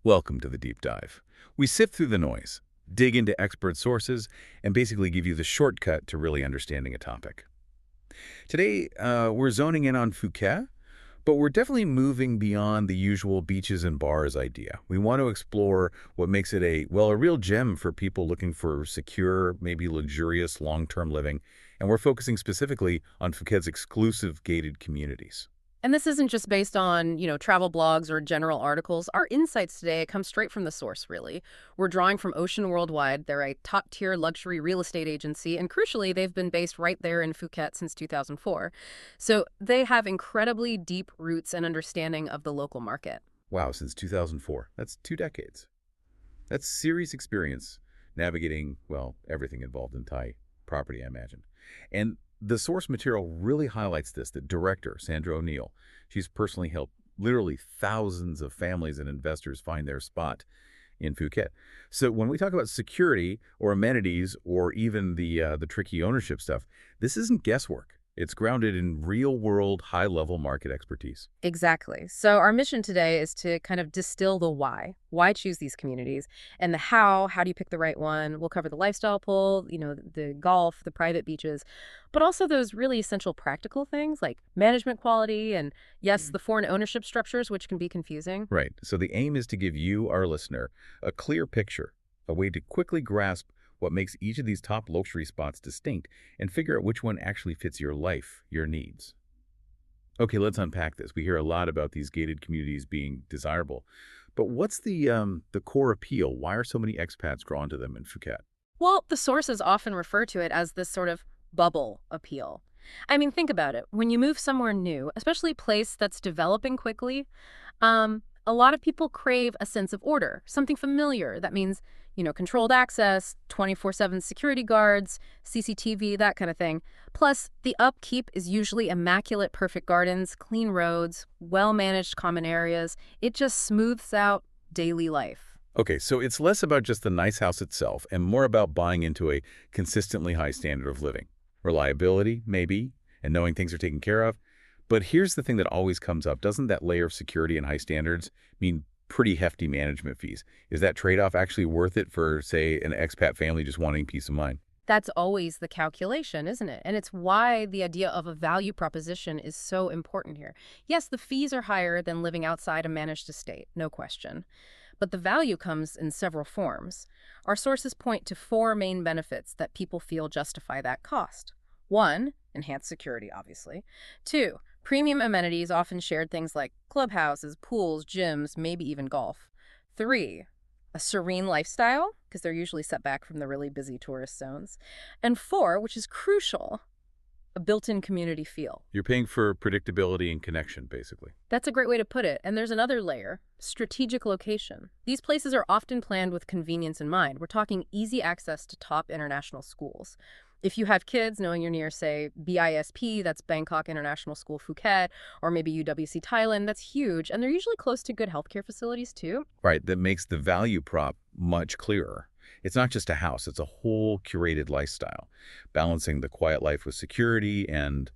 Welcome to the Deep Dive. We sift through the noise, dig into expert sources, and basically give you the shortcut to really understanding a topic. Today, we're zoning in on Phuket, but we're definitely moving beyond the usual beaches and bars idea. We want to explore what makes it a real gem for people looking for secure, maybe luxurious long-term living, and we're focusing specifically on Phuket's exclusive gated communities. And this isn't just based on, travel blogs or general articles. Our insights today come straight from the source, really. We're drawing from Ocean Worldwide. They're a top-tier luxury real estate agency, and crucially, they've been based right there in Phuket since 2004. So they have incredibly deep roots and understanding of the local market. Wow, since 2004. That's 2 decades. That's serious experience navigating, everything involved in Thai property, I imagine. And the source material really highlights this. The director, Sandra O'Neill, she's personally helped literally thousands of families and investors find their spot in Phuket. So when we talk about security or amenities or even the tricky ownership stuff, this isn't guesswork. It's grounded in real-world, high-level market expertise. Exactly. So our mission today is to kind of distill the why. Why choose these communities? And the how. How do you pick the right one? We'll cover the lifestyle pull, the golf, the private beaches, but also those really essential practical things like management quality and, yes, the foreign ownership structures, which can be confusing. Right. So the aim is to give you, our listener, a clear picture, a way to quickly grasp what makes each of these top luxury spots distinct and figure out which one actually fits your life, your needs. Okay, let's unpack this. We hear a lot about these gated communities being desirable, but what's the core appeal? Why are so many expats drawn to them in Phuket? Well, the sources often refer to it as this sort of bubble appeal. I mean, think about it. When you move somewhere new, especially a place that's developing quickly, a lot of people crave a sense of order, something familiar. That means, controlled access, 24/7 security guards, CCTV, that kind of thing. Plus, the upkeep is usually immaculate, perfect gardens, clean roads, well-managed common areas. It just smooths out daily life. Okay, so it's less about just the nice house itself and more about buying into a consistently high standard of living. Reliability, maybe, and knowing things are taken care of. But here's the thing that always comes up. Doesn't that layer of security and high standards mean pretty hefty management fees? Is that trade-off actually worth it for, say, an expat family just wanting peace of mind? That's always the calculation, isn't it? And it's why the idea of a value proposition is so important here. Yes, the fees are higher than living outside a managed estate, no question. But the value comes in several forms. Our sources point to four main benefits that people feel justify that cost. One, enhanced security, obviously. Two, premium amenities, often shared things like clubhouses, pools, gyms, maybe even golf. Three, a serene lifestyle, because they're usually set back from the really busy tourist zones. And four, which is crucial, a built-in community feel. You're paying for predictability and connection, basically. That's a great way to put it. And there's another layer, strategic location. These places are often planned with convenience in mind. We're talking easy access to top international schools. If you have kids, knowing you're near, say, BISP, that's Bangkok International School Phuket, or maybe UWC Thailand, that's huge. And they're usually close to good healthcare facilities, too. Right, that makes the value prop much clearer. It's not just a house, it's a whole curated lifestyle, balancing the quiet life with security and,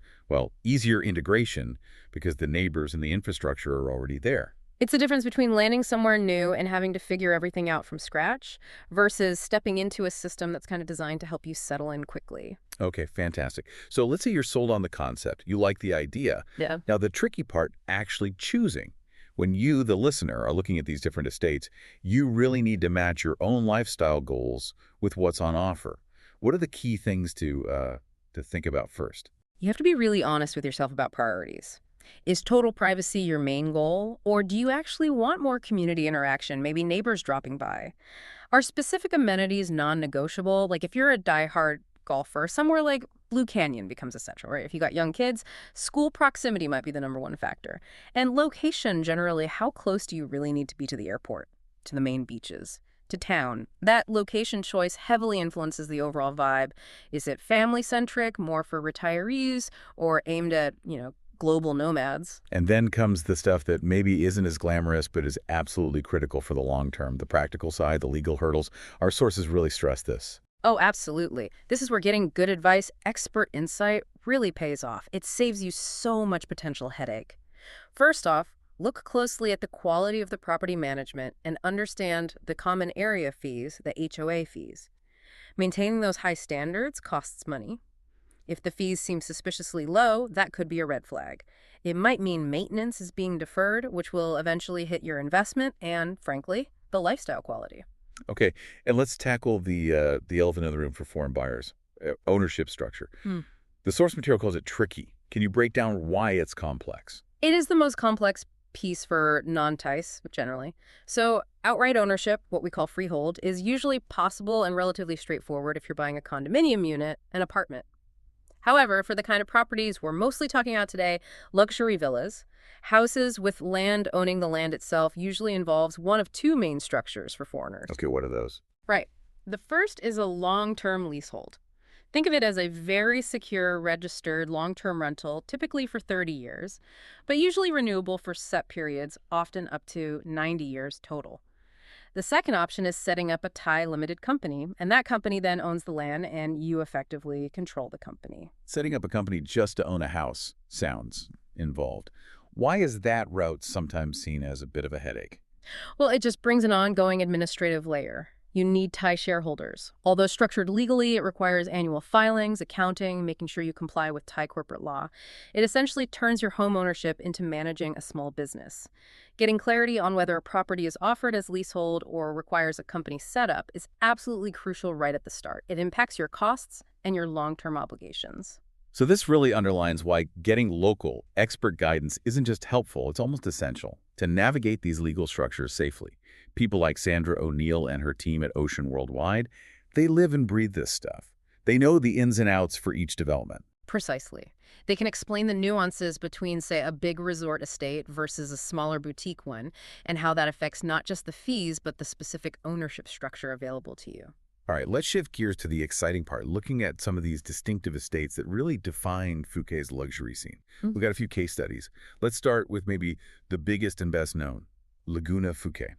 easier integration because the neighbors and the infrastructure are already there. It's the difference between landing somewhere new and having to figure everything out from scratch versus stepping into a system that's kind of designed to help you settle in quickly. Okay, fantastic. So let's say you're sold on the concept. You like the idea. Yeah. Now, the tricky part, actually choosing. When you, the listener, are looking at these different estates, you really need to match your own lifestyle goals with what's on offer. What are the key things to think about first? You have to be really honest with yourself about priorities. Is total privacy your main goal, or do you actually want more community interaction, maybe neighbors dropping by? Are specific amenities non-negotiable? Like if you're a diehard golfer, somewhere like Blue Canyon becomes essential, right? If you got young kids, school proximity might be the #1 factor. And location, generally, how close do you really need to be to the airport, to the main beaches, to town? That location choice heavily influences the overall vibe. Is it family-centric, more for retirees, or aimed at, global nomads? And then comes the stuff that maybe isn't as glamorous but is absolutely critical for the long term, the practical side, the legal hurdles. Our sources really stress this. Oh, absolutely. This is where getting good advice, expert insight, really pays off. It saves you so much potential headache. First off, Look closely at the quality of the property management and understand the common area fees, the HOA fees. Maintaining those high standards costs money. If the fees seem suspiciously low, that could be a red flag. It might mean maintenance is being deferred, which will eventually hit your investment and, frankly, the lifestyle quality. Okay, and let's tackle the elephant in the room for foreign buyers, ownership structure. Hmm. The source material calls it tricky. Can you break down why it's complex? It is the most complex piece for non-TICE, generally. So outright ownership, what we call freehold, is usually possible and relatively straightforward if you're buying a condominium unit, an apartment. However, for the kind of properties we're mostly talking about today, luxury villas, houses with land owning the land itself usually involves one of two main structures for foreigners. Okay, what are those? Right. The first is a long-term leasehold. Think of it as a very secure, registered long-term rental, typically for 30 years, but usually renewable for set periods, often up to 90 years total. The second option is setting up a Thai limited company, and that company then owns the land and you effectively control the company. Setting up a company just to own a house sounds involved. Why is that route sometimes seen as a bit of a headache? Well, it just brings an ongoing administrative layer. You need Thai shareholders. Although structured legally, it requires annual filings, accounting, making sure you comply with Thai corporate law. It essentially turns your home ownership into managing a small business. Getting clarity on whether a property is offered as leasehold or requires a company setup is absolutely crucial right at the start. It impacts your costs and your long-term obligations. So this really underlines why getting local, expert guidance isn't just helpful, it's almost essential to navigate these legal structures safely. People like Sandra O'Neill and her team at Ocean Worldwide, they live and breathe this stuff. They know the ins and outs for each development. Precisely. They can explain the nuances between, say, a big resort estate versus a smaller boutique one, and how that affects not just the fees, but the specific ownership structure available to you. All right, let's shift gears to the exciting part, looking at some of these distinctive estates that really define Phuket's luxury scene. We've got a few case studies. Let's start with maybe the biggest and best known, Laguna Phuket.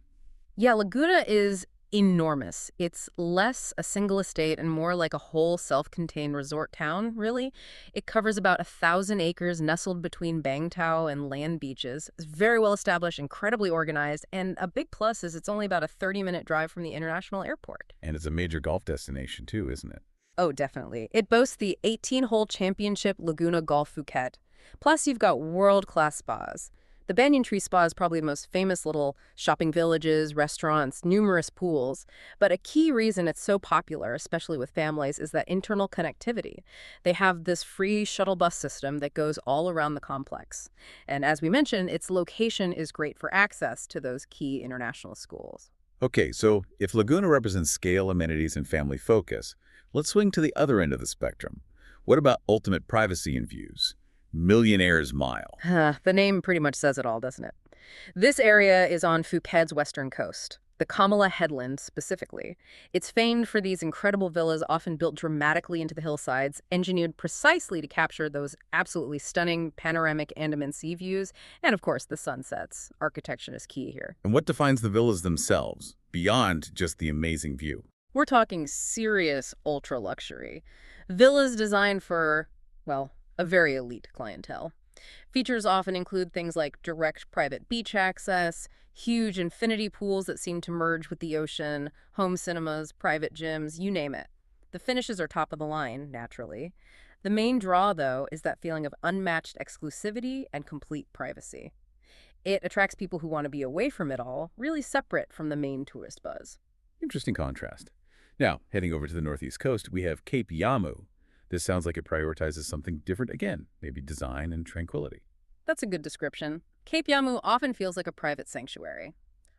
Yeah, Laguna is enormous. It's less a single estate and more like a whole self-contained resort town, really. It covers about 1,000 acres nestled between Bangtao and land beaches. It's very well established, incredibly organized, and a big plus is it's only about a 30-minute drive from the international airport. And it's a major golf destination too, isn't it? Oh, definitely. It boasts the 18-hole championship Laguna Golf Phuket. Plus, you've got world-class spas. The Banyan Tree Spa is probably the most famous little shopping villages, restaurants, numerous pools. But a key reason it's so popular, especially with families, is that internal connectivity. They have this free shuttle bus system that goes all around the complex. And as we mentioned, its location is great for access to those key international schools. Okay, so if Laguna represents scale, amenities, and family focus, let's swing to the other end of the spectrum. What about ultimate privacy and views? Millionaire's Mile. The name pretty much says it all, doesn't it? This area is on Phuket's western coast, the Kamala Headland specifically. It's famed for these incredible villas often built dramatically into the hillsides, engineered precisely to capture those absolutely stunning panoramic Andaman Sea views, and of course the sunsets. Architecture is key here. And what defines the villas themselves, beyond just the amazing view? We're talking serious ultra-luxury. Villas designed for, well, a very elite clientele. Features often include things like direct private beach access, huge infinity pools that seem to merge with the ocean, home cinemas, private gyms, you name it. The finishes are top of the line, naturally. The main draw, though, is that feeling of unmatched exclusivity and complete privacy. It attracts people who want to be away from it all, really separate from the main tourist buzz. Interesting contrast. Now, heading over to the northeast coast, we have Cape Yamu. This sounds like it prioritizes something different again, maybe design and tranquility. That's a good description. Cape Yamu often feels like a private sanctuary.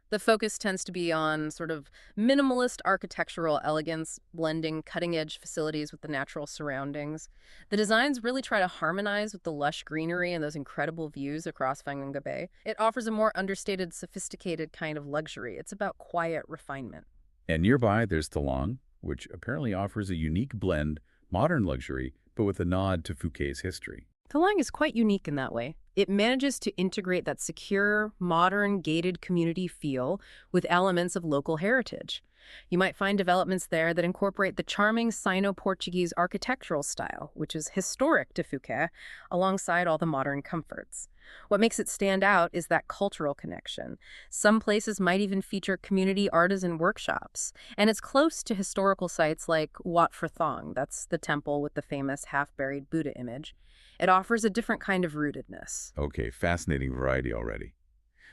The focus tends to be on sort of minimalist architectural elegance, blending cutting-edge facilities with the natural surroundings. The designs really try to harmonize with the lush greenery and those incredible views across Fangonga Bay. It offers a more understated, sophisticated kind of luxury. It's about quiet refinement. And nearby, there's Thalong, which apparently offers a unique blend modern luxury, but with a nod to Phuket's history. Thalong is quite unique in that way. It manages to integrate that secure, modern, gated community feel with elements of local heritage. You might find developments there that incorporate the charming Sino-Portuguese architectural style, which is historic to Phuket, alongside all the modern comforts. What makes it stand out is that cultural connection. Some places might even feature community artisan workshops, and it's close to historical sites like Wat Phra Thong, that's the temple with the famous half-buried Buddha image. It offers a different kind of rootedness. Okay, fascinating variety already.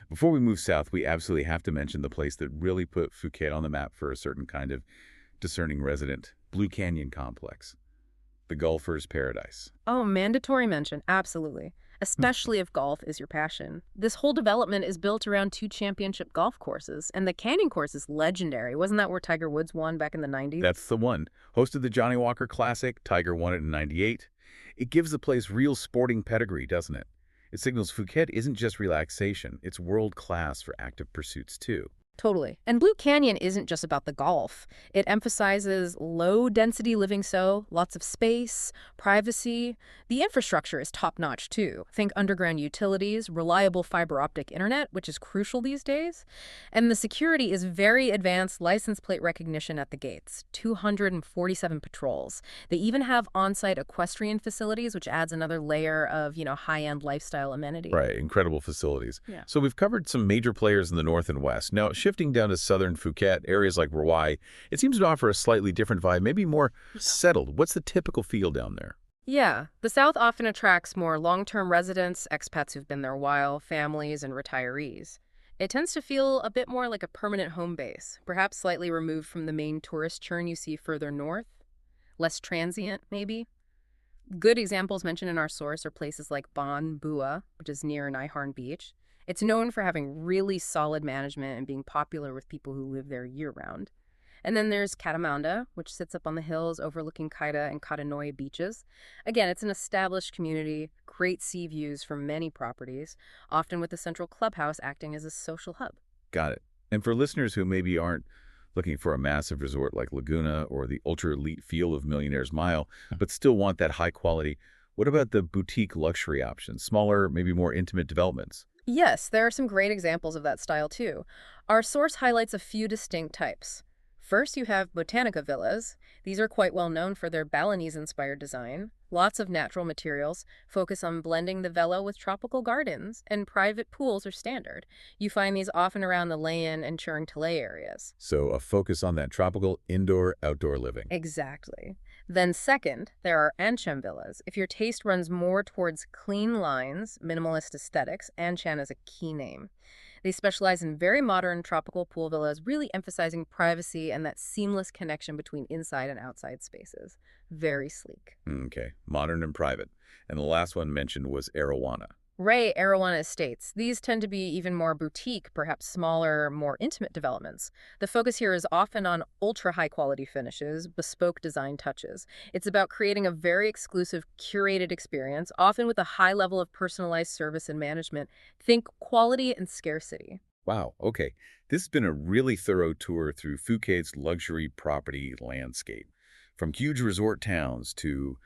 Before we move south, we absolutely have to mention the place that really put Phuket on the map for a certain kind of discerning resident, Blue Canyon Complex, the golfer's paradise. Oh, mandatory mention, absolutely. Especially if golf is your passion. This whole development is built around two championship golf courses, and the Canyon course is legendary. Wasn't that where Tiger Woods won back in the 90s? That's the one. Hosted the Johnny Walker Classic, Tiger won it in '98. It gives the place real sporting pedigree, doesn't it? It signals Phuket isn't just relaxation, it's world-class for active pursuits, too. Totally. And Blue Canyon isn't just about the golf. It emphasizes low-density living, so lots of space, privacy. The infrastructure is top-notch, too. Think underground utilities, reliable fiber optic internet, which is crucial these days. And the security is very advanced license plate recognition at the gates, 247 patrols. They even have on-site equestrian facilities, which adds another layer of, high-end lifestyle amenity. Right, incredible facilities. Yeah. So we've covered some major players in the north and west. Now, shifting down to southern Phuket, areas like Rawai, it seems to offer a slightly different vibe, maybe more settled. What's the typical feel down there? Yeah, the South often attracts more long-term residents, expats who've been there a while, families, and retirees. It tends to feel a bit more like a permanent home base, perhaps slightly removed from the main tourist churn you see further north. Less transient, maybe. Good examples mentioned in our source are places like Bon Bua, which is near Naiharn Beach. It's known for having really solid management and being popular with people who live there year-round. And then there's Katamanda, which sits up on the hills overlooking Kaita and Katanoi beaches. Again, it's an established community, great sea views from many properties, often with the central clubhouse acting as a social hub. Got it. And for listeners who maybe aren't looking for a massive resort like Laguna or the ultra-elite feel of Millionaire's Mile, but still want that high quality, what about the boutique luxury options, smaller, maybe more intimate developments? Yes, there are some great examples of that style too. Our source highlights a few distinct types. First, you have Botanica villas. These are quite well known for their Balinese-inspired design. Lots of natural materials, focus on blending the villa with tropical gardens, and private pools are standard. You find these often around the Layan and Churang Talay areas. So a focus on that tropical indoor-outdoor living. Exactly. Then second, there are Anchan villas. If your taste runs more towards clean lines, minimalist aesthetics, Anchan is a key name. They specialize in very modern tropical pool villas, really emphasizing privacy and that seamless connection between inside and outside spaces. Very sleek. Okay, modern and private. And the last one mentioned was Arowana. Ray Arowana Estates. These tend to be even more boutique, perhaps smaller, more intimate developments. The focus here is often on ultra-high-quality finishes, bespoke design touches. It's about creating a very exclusive, curated experience, often with a high level of personalized service and management. Think quality and scarcity. Wow, okay. This has been a really thorough tour through Phuket's luxury property landscape. From huge resort towns to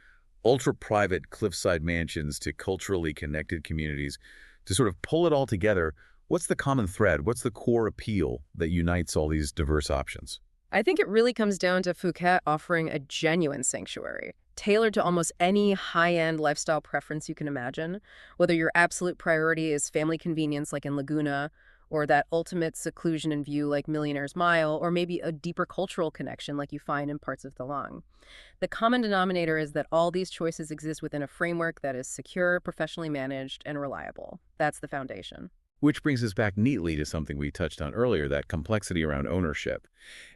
ultra-private cliffside mansions to culturally connected communities, to sort of pull it all together, what's the common thread? What's the core appeal that unites all these diverse options? I think it really comes down to Phuket offering a genuine sanctuary, tailored to almost any high-end lifestyle preference you can imagine, whether your absolute priority is family convenience like in Laguna, or that ultimate seclusion and view like Millionaire's Mile, or maybe a deeper cultural connection like you find in parts of Thailand. The common denominator is that all these choices exist within a framework that is secure, professionally managed, and reliable. That's the foundation. Which brings us back neatly to something we touched on earlier, that complexity around ownership.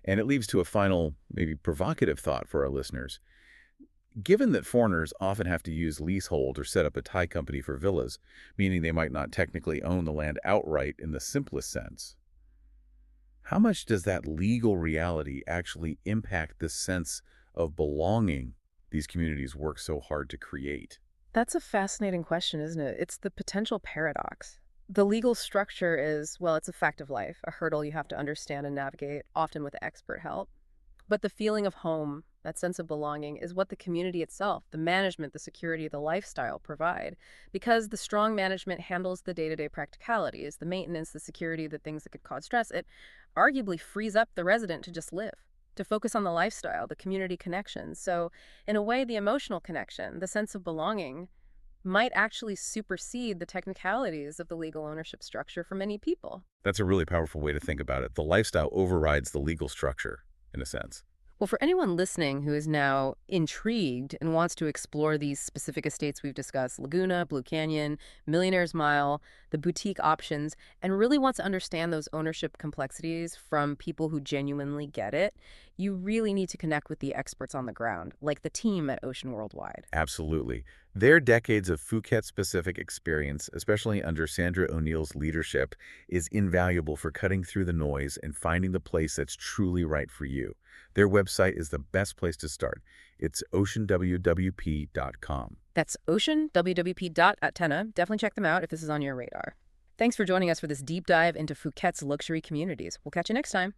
And it leads to a final, maybe provocative thought for our listeners. Given that foreigners often have to use leasehold or set up a Thai company for villas, meaning they might not technically own the land outright in the simplest sense, how much does that legal reality actually impact the sense of belonging these communities work so hard to create? That's a fascinating question, isn't it? It's the potential paradox. The legal structure is, well, it's a fact of life, a hurdle you have to understand and navigate, often with expert help. But the feeling of home, that sense of belonging, is what the community itself, the management, the security, the lifestyle provide. Because the strong management handles the day-to-day practicalities, the maintenance, the security, the things that could cause stress, it arguably frees up the resident to just live, to focus on the lifestyle, the community connections. So, in a way, the emotional connection, the sense of belonging, might actually supersede the technicalities of the legal ownership structure for many people. That's a really powerful way to think about it. The lifestyle overrides the legal structure, in a sense. Well, for anyone listening who is now intrigued and wants to explore these specific estates we've discussed, Laguna, Blue Canyon, Millionaire's Mile, the boutique options, and really wants to understand those ownership complexities from people who genuinely get it, you really need to connect with the experts on the ground, like the team at Ocean Worldwide. Absolutely. Their decades of Phuket-specific experience, especially under Sandra O'Neill's leadership, is invaluable for cutting through the noise and finding the place that's truly right for you. Their website is the best place to start. It's oceanwwp.com. That's oceanwwp.atena. Definitely check them out if this is on your radar. Thanks for joining us for this deep dive into Phuket's luxury communities. We'll catch you next time.